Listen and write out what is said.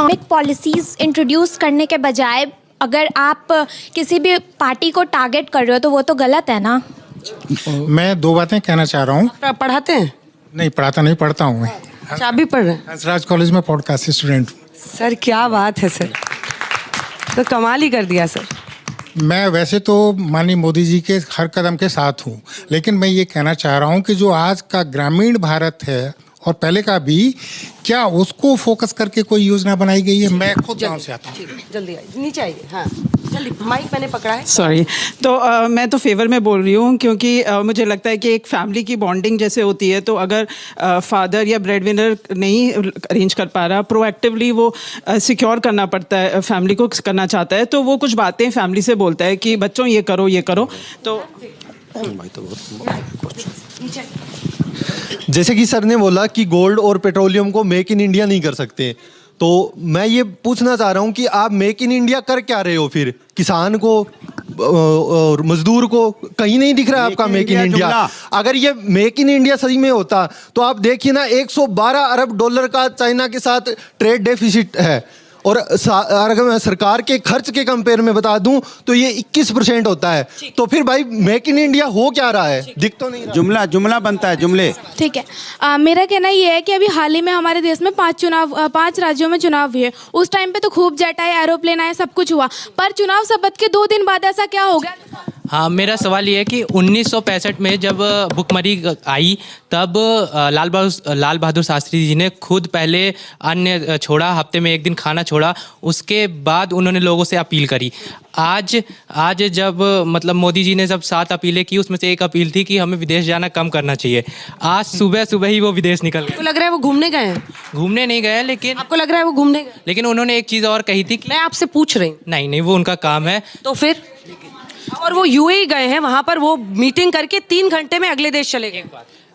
Economic policies introduce करने के बजाय अगर आप किसी भी पार्टी को टारगेट कर रहे हो तो वो तो गलत है ना। मैं दो बातें कहना चाह रहा हूँ। आप पढ़ाते हैं? नहीं पढ़ाता, नहीं पढ़ता हूँ मैं। अच्छा, आप भी पढ़ रहे हैं? हंसराज कॉलेज में पॉडकास्ट स्टूडेंट हूँ। सर क्या बात है सर, तो कमाल ही कर दिया सर। मैं वैसे तो माननीय मोदी जी के हर कदम के साथ हूँ, लेकिन मैं ये कहना चाह रहा हूँ कि जो आज का ग्रामीण भारत है और पहले का भी, क्या उसको फोकस करके कोई योजना बनाई गई है? मैं खुद गाँव से आता हूँ। जल्दी आइए, नीचे आइए। हाँ जल्दी, माइक मैंने पकड़ा है। सॉरी। तो मैं तो फेवर में बोल रही हूँ क्योंकि मुझे लगता है कि एक फैमिली की बॉन्डिंग जैसे होती है, तो अगर फादर या ब्रेड विनर नहीं अरेंज कर पा रहा, प्रोएक्टिवली वो सिक्योर करना पड़ता है, फैमिली को करना चाहता है, तो वो कुछ बातें फैमिली से बोलता है कि बच्चों ये करो ये करो। तो जैसे कि सर ने बोला कि गोल्ड और पेट्रोलियम को मेक इन इंडिया नहीं कर सकते, तो मैं ये पूछना चाह रहा हूँ कि आप मेक इन इंडिया कर क्या रहे हो फिर? किसान को और मजदूर को कहीं नहीं दिख रहा है आपका मेक इन इंडिया। अगर ये मेक इन इंडिया सही में होता तो आप देखिए ना, 112 अरब डॉलर का चाइना के साथ ट्रेड डेफिसिट है, और अगर मैं सरकार के खर्च के कंपेयर में बता दूं तो ये 21% होता है। तो फिर भाई मेक इन इंडिया हो क्या रहा है? दिख तो नहीं रहा। जुमला बनता है, जुमले। ठीक है, मेरा कहना ये है कि अभी हाल ही में हमारे देश में 5 राज्यों में चुनाव हुए। उस टाइम पे तो खूब जेट आए, एरोप्लेन आए, सब कुछ हुआ, पर चुनाव शपथ के 2 दिन बाद ऐसा क्या हो गया? हाँ, मेरा सवाल ये है कि 1965 में जब भुखमरी आई तब लाल बहादुर शास्त्री जी ने खुद पहले अन्न छोड़ा, हफ्ते में 1 दिन खाना छोड़ा, उसके बाद उन्होंने लोगों से अपील करी। आज जब मतलब मोदी जी ने जब 7 अपीलें की, उसमें से एक अपील थी कि हमें विदेश जाना कम करना चाहिए। आज सुबह ही वो विदेश निकल गए। आपको लग रहा है वो घूमने गए हैं? घूमने नहीं गए, लेकिन आपको लग रहा है वो घूमने गए? लेकिन उन्होंने एक चीज़ और कही थी कि मैं आपसे पूछ रही हूँ। नहीं, वो उनका काम है। तो फिर और वो यूएई गए हैं, वहां पर वो मीटिंग करके 3 घंटे में अगले देश चले गए।